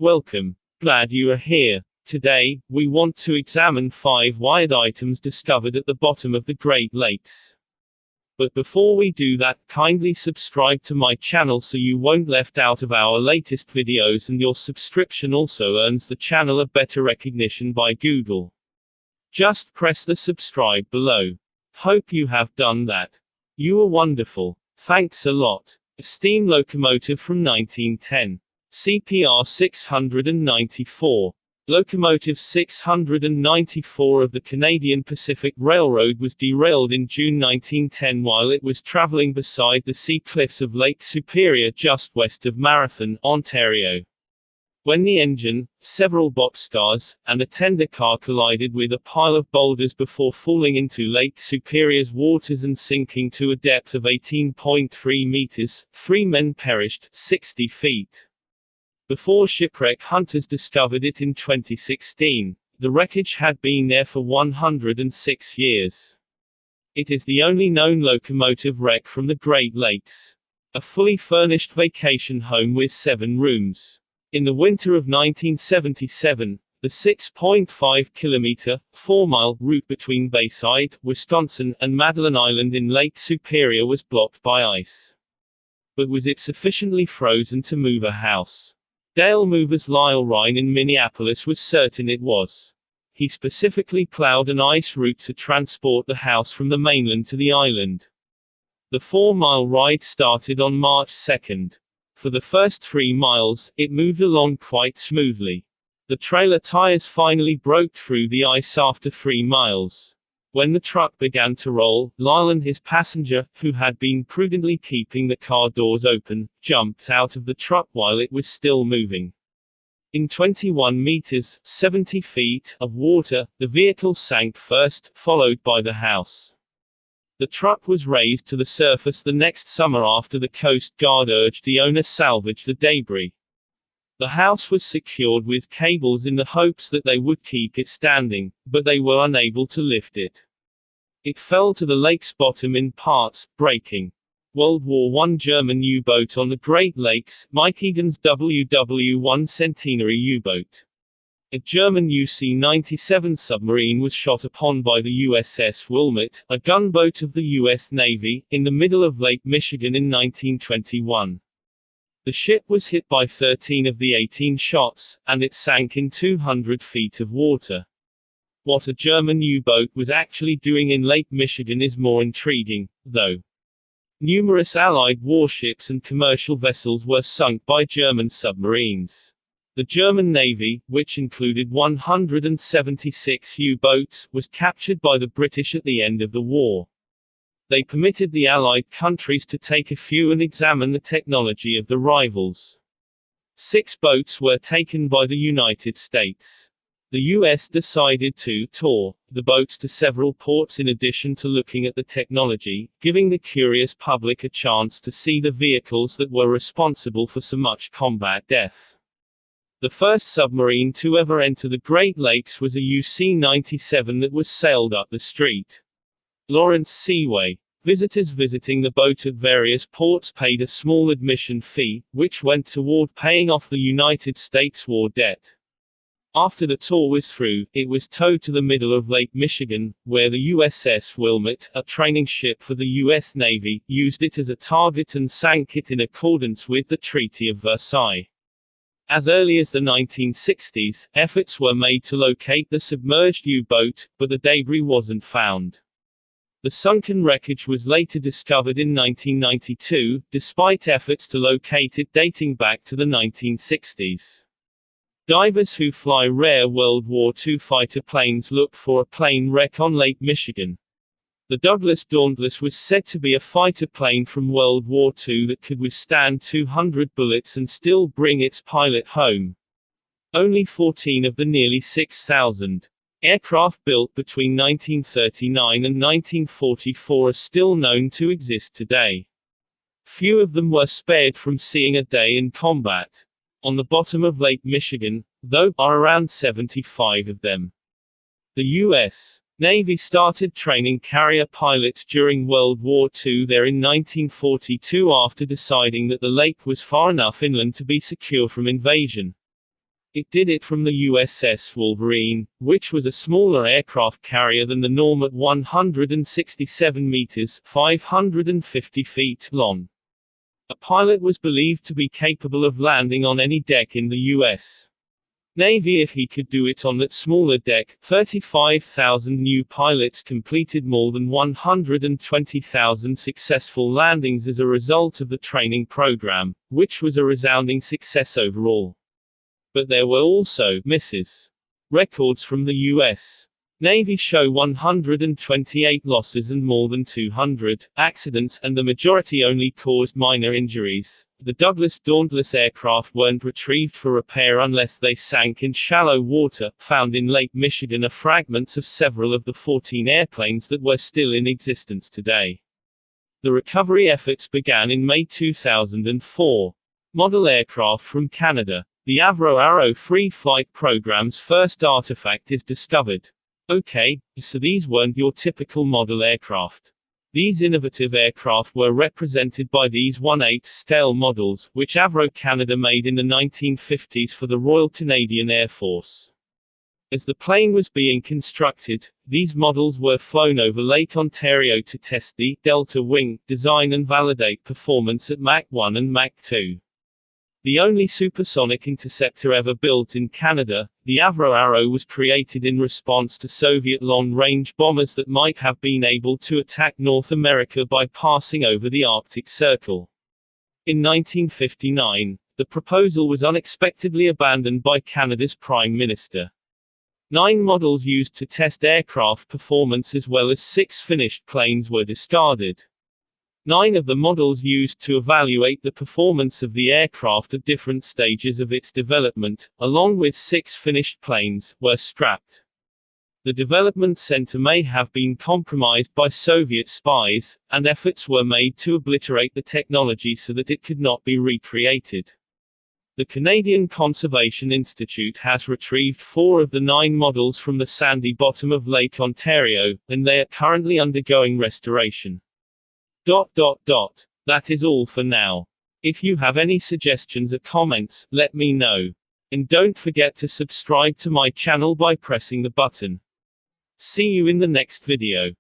Welcome. Glad you are here. Today, we want to examine 5 weird items discovered at the bottom of the Great Lakes. But before we do that, kindly subscribe to my channel so you won't left out of our latest videos, and your subscription also earns the channel a better recognition by Google. Just press the subscribe below. Hope you have done that. You are wonderful. Thanks a lot. A steam locomotive from 1910. CPR 694. Locomotive 694 of the Canadian Pacific Railroad was derailed in June 1910 while it was traveling beside the sea cliffs of Lake Superior just west of Marathon, Ontario. When the engine, several boxcars, and a tender car collided with a pile of boulders before falling into Lake Superior's waters and sinking to a depth of 18.3 meters, 3 men perished, 60 feet. Before shipwreck hunters discovered it in 2016, the wreckage had been there for 106 years. It is the only known locomotive wreck from the Great Lakes. A fully furnished vacation home with 7 rooms. In the winter of 1977, the 6.5-kilometer, 4-mile route between Bayside, Wisconsin, and Madeline Island in Lake Superior was blocked by ice. But was it sufficiently frozen to move a house? Dale Movers Lyle Ryan in Minneapolis was certain it was. He specifically plowed an ice route to transport the house from the mainland to the island. The 4-mile ride started on March 2nd. For the first 3 miles, it moved along quite smoothly. The trailer tires finally broke through the ice after 3 miles. When the truck began to roll, Lyle and his passenger, who had been prudently keeping the car doors open, jumped out of the truck while it was still moving. In 21 meters, 70 feet, of water, the vehicle sank first, followed by the house. The truck was raised to the surface the next summer after the Coast Guard urged the owner salvage the debris. The house was secured with cables in the hopes that they would keep it standing, but they were unable to lift it. It fell to the lake's bottom in parts, breaking. World War I German U-boat on the Great Lakes, Mike Egan's WW-1 Centenary U-boat. A German UC-97 submarine was shot upon by the USS Wilmette, a gunboat of the U.S. Navy, in the middle of Lake Michigan in 1921. The ship was hit by 13 of the 18 shots, and it sank in 200 feet of water. What a German U-boat was actually doing in Lake Michigan is more intriguing, though. Numerous Allied warships and commercial vessels were sunk by German submarines. The German Navy, which included 176 U-boats, was captured by the British at the end of the war. They permitted the Allied countries to take a few and examine the technology of the rivals. 6 boats were taken by the United States. The U.S. decided to tour the boats to several ports in addition to looking at the technology, giving the curious public a chance to see the vehicles that were responsible for so much combat death. The first submarine to ever enter the Great Lakes was a UC-97 that was sailed up the street. Lawrence Seaway. Visitors visiting the boat at various ports paid a small admission fee, which went toward paying off the United States war debt. After the tour was through, it was towed to the middle of Lake Michigan, where the USS Wilmette, a training ship for the U.S. Navy, used it as a target and sank it in accordance with the Treaty of Versailles. As early as the 1960s, efforts were made to locate the submerged U-boat, but the debris wasn't found. The sunken wreckage was later discovered in 1992, despite efforts to locate it dating back to the 1960s. Divers who fly rare World War II fighter planes look for a plane wreck on Lake Michigan. The Douglas Dauntless was said to be a fighter plane from World War II that could withstand 200 bullets and still bring its pilot home. Only 14 of the nearly 6,000 aircraft built between 1939 and 1944 are still known to exist today. Few of them were spared from seeing a day in combat. On the bottom of Lake Michigan, though, are around 75 of them. The U.S. Navy started training carrier pilots during World War II there in 1942 after deciding that the lake was far enough inland to be secure from invasion. It did it from the USS Wolverine, which was a smaller aircraft carrier than the norm at 167 meters (550 feet) long. A pilot was believed to be capable of landing on any deck in the U.S. Navy if he could do it on that smaller deck. 35,000 new pilots completed more than 120,000 successful landings as a result of the training program, which was a resounding success overall. But there were also misses. Records from the U.S. Navy show 128 losses and more than 200 accidents, and the majority only caused minor injuries. The Douglas Dauntless aircraft weren't retrieved for repair unless they sank in shallow water. Found in Lake Michigan are fragments of several of the 14 airplanes that were still in existence today. The recovery efforts began in May 2004. Model aircraft from Canada. The Avro Arrow free flight program's first artifact is discovered. Okay, so these weren't your typical model aircraft. These innovative aircraft were represented by these 1/8 scale models, which Avro Canada made in the 1950s for the Royal Canadian Air Force. As the plane was being constructed, these models were flown over Lake Ontario to test the Delta Wing design and validate performance at Mach 1 and Mach 2. The only supersonic interceptor ever built in Canada, the Avro Arrow was created in response to Soviet long-range bombers that might have been able to attack North America by passing over the Arctic Circle. In 1959, the proposal was unexpectedly abandoned by Canada's Prime Minister. 9 models used to test aircraft performance as well as 6 finished planes were discarded. 9 of the models used to evaluate the performance of the aircraft at different stages of its development, along with 6 finished planes, were scrapped. The development center may have been compromised by Soviet spies, and efforts were made to obliterate the technology so that it could not be recreated. The Canadian Conservation Institute has retrieved 4 of the 9 models from the sandy bottom of Lake Ontario, and they are currently undergoing restoration. That is all for now. If you have any suggestions or comments, let me know. And don't forget to subscribe to my channel by pressing the button. See you in the next video.